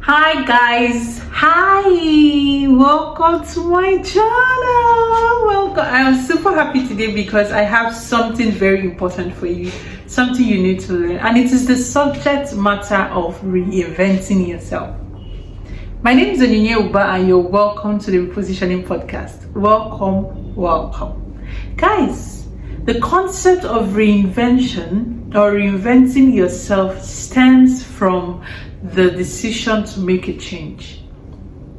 Hi guys, hi, welcome to my channel. Welcome. I am super happy today because I have something very important for you, something you need to learn, and it is the subject matter of reinventing yourself. My name is Onyinye Uba and you're welcome to the Repositioning Podcast. Welcome. Guys, the concept of reinvention or reinventing yourself stems from the decision to make a change,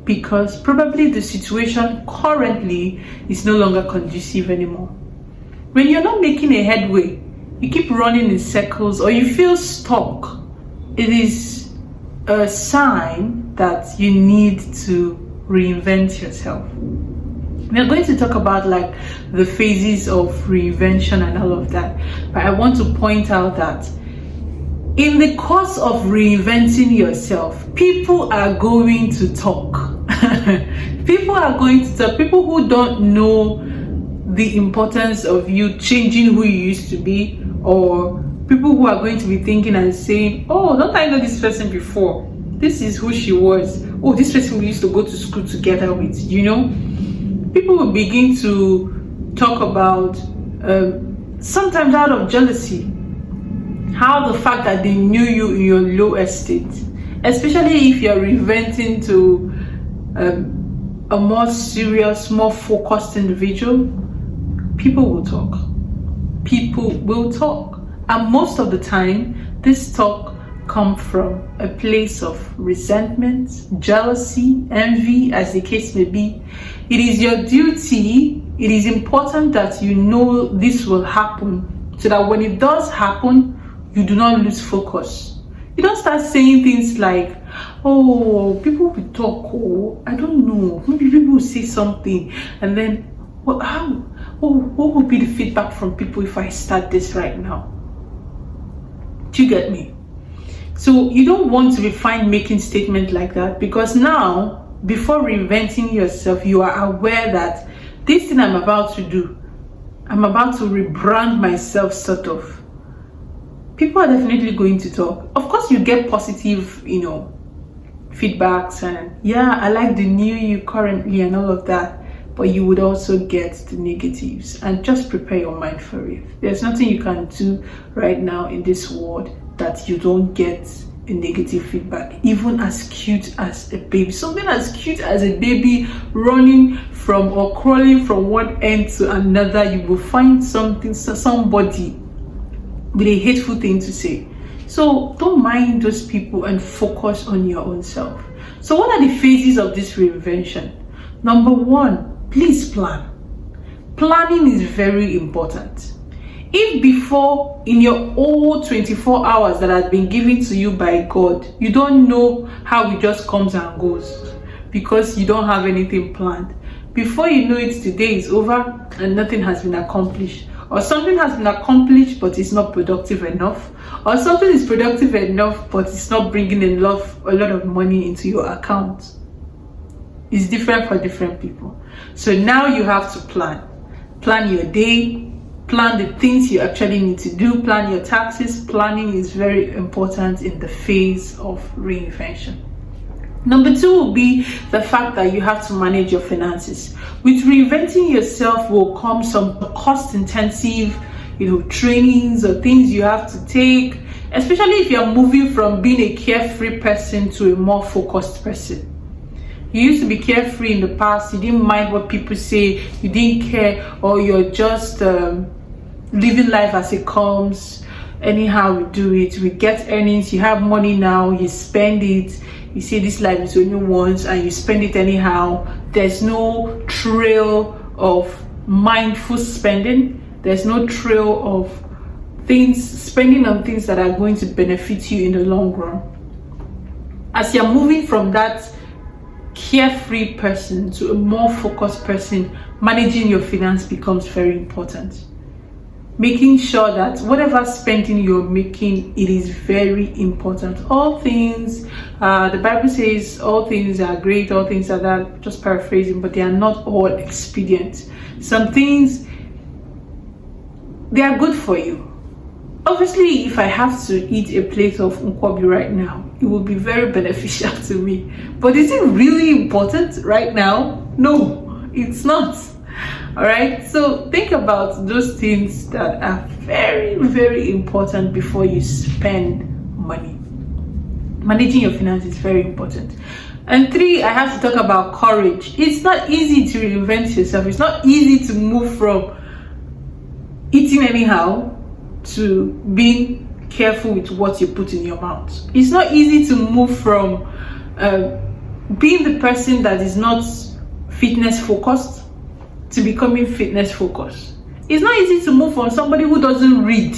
because probably the situation currently is no longer conducive anymore. When you're not making a headway, you keep running in circles or you feel stuck, it is a sign that you need to reinvent yourself. We're going to talk about like the phases of reinvention and all of that, but I want to point out that in the course of reinventing yourself, people are going to talk. People are going to talk. People who don't know the importance of you changing who you used to be, or people who are going to be thinking and saying, oh, don't I know this person before? This is who she was. Oh, this person we used to go to school together with, People will begin to talk about, sometimes out of jealousy, how the fact that they knew you in your low estate, especially if you're reinventing to a more serious, more focused individual, people will talk. People will talk. And most of the time, this talk comes from a place of resentment, jealousy, envy, as the case may be. It is your duty, it is important that you know this will happen, so that when it does happen, you do not lose focus. You don't start saying things like, oh, people will talk, oh, I don't know, maybe people will say something, and then, what will be the feedback from people if I start this right now? Do you get me? So you don't want to be fine making statements like that, because now, before reinventing yourself, you are aware that this thing I'm about to do, I'm about to rebrand myself, sort of. People are definitely going to talk. Of course, you get positive, feedbacks and yeah, I like the new you currently and all of that. But you would also get the negatives, and just prepare your mind for it. There's nothing you can do right now in this world that you don't get a negative feedback, even as cute as a baby. Something as cute as a baby running from or crawling from one end to another, you will find somebody with a hateful thing to say. So don't mind those people and focus on your own self. So what are the phases of this reinvention? Number one, please plan. Planning is very important. If before, in your old 24 hours that has been given to you by God, you don't know how it just comes and goes because you don't have anything planned, before you know it, today is over and nothing has been accomplished. Or something has been accomplished but it's not productive enough, or something is productive enough but it's not bringing a lot of money into your account. It's different for different people. So now you have to plan your day, plan the things you actually need to do, plan your taxes. Planning is very important in the phase of reinvention. Number two will be the fact that you have to manage your finances. With reinventing yourself will come some cost-intensive, trainings or things you have to take, especially if you're moving from being a carefree person to a more focused person. You used to be carefree in the past, you didn't mind what people say, you didn't care, or you're just living life as it comes. Anyhow, we do it, we get earnings, you have money now, you spend it. You say this life is only once and you spend it anyhow. There's no trail of mindful spending. There's no trail of spending on things that are going to benefit you in the long run. As you're moving from that carefree person to a more focused person, managing your finance becomes very important. Making sure that whatever spending you're making, it is very important. All things, the Bible says all things are great, all things are that, just paraphrasing, but they are not all expedient. Some things, they are good for you. Obviously, if I have to eat a plate of nkwobi right now, it will be very beneficial to me. But is it really important right now? No, it's not. All right, so think about those things that are very, very important before you spend money. Managing your finances is very important. And 3, I have to talk about courage. It's not easy to reinvent yourself. It's not easy to move from eating anyhow to being careful with what you put in your mouth. It's not easy to move from being the person that is not fitness focused to becoming fitness focused. It's not easy to move from somebody who doesn't read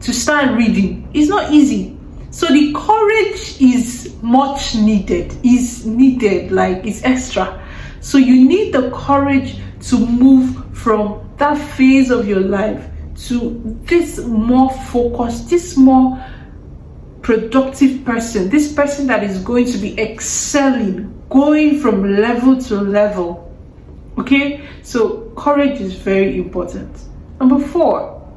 to start reading. It's not easy. So the courage is much needed. It's needed, like it's extra. So you need the courage to move from that phase of your life to this more focused, this more productive person, this person that is going to be excelling, going from level to level. Okay, so courage is very important. Number 4,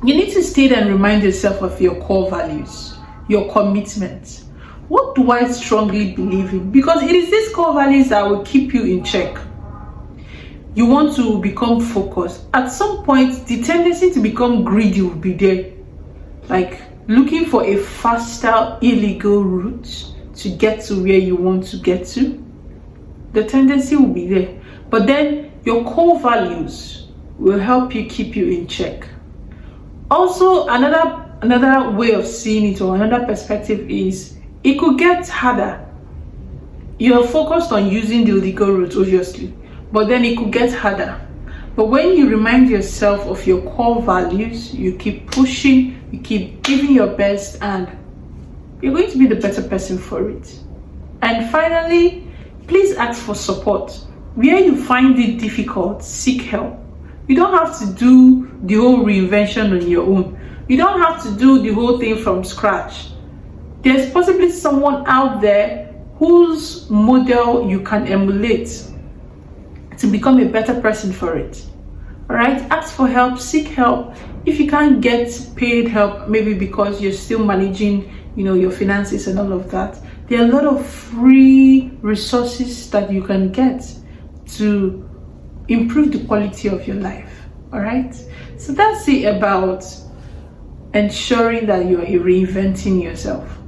you need to state and remind yourself of your core values, your commitments. What do I strongly believe in? Because it is these core values that will keep you in check. You want to become focused. At some point, the tendency to become greedy will be there. Like looking for a faster, illegal route to get to where you want to get to. The tendency will be there. But then your core values will help you keep you in check. Also, another way of seeing it, or another perspective, is it could get harder. You're focused on using the legal route, obviously, but then it could get harder. But when you remind yourself of your core values, you keep pushing, you keep giving your best, and you're going to be the better person for it. And finally, please ask for support. Where you find it difficult, seek help. You don't have to do the whole reinvention on your own. You don't have to do the whole thing from scratch. There's possibly someone out there whose model you can emulate to become a better person for it. All right, ask for help, seek help. If you can't get paid help, maybe because you're still managing, your finances and all of that, there are a lot of free resources that you can get to improve the quality of your life. All right, so that's it about ensuring that you're reinventing yourself.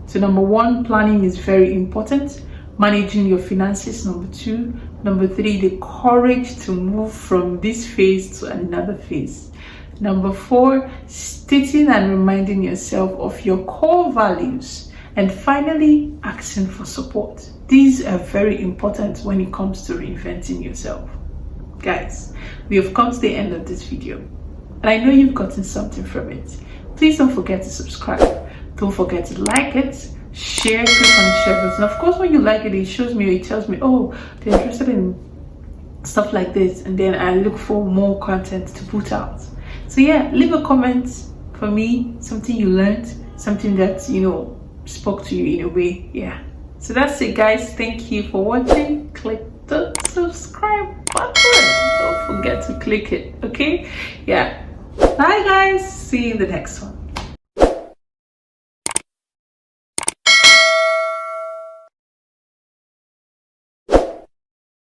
So number 1, planning is very important. Managing your finances, number 2. Number 3, the courage to move from this phase to another phase. Number 4, stating and reminding yourself of your core values. And finally, asking for support. These are very important when it comes to reinventing yourself. Guys, we have come to the end of this video, and I know you've gotten something from it. Please don't forget to subscribe. Don't forget to like it, share, click on the share button. Of course, when you like it, it shows me, it tells me, oh, they're interested in stuff like this, and then I look for more content to put out. So yeah, leave a comment for me, something you learned, something that spoke to you in a way. Yeah, so that's it, guys. Thank you for watching. Click the subscribe button, don't forget to click it. Okay, yeah, bye guys, see you in the next one.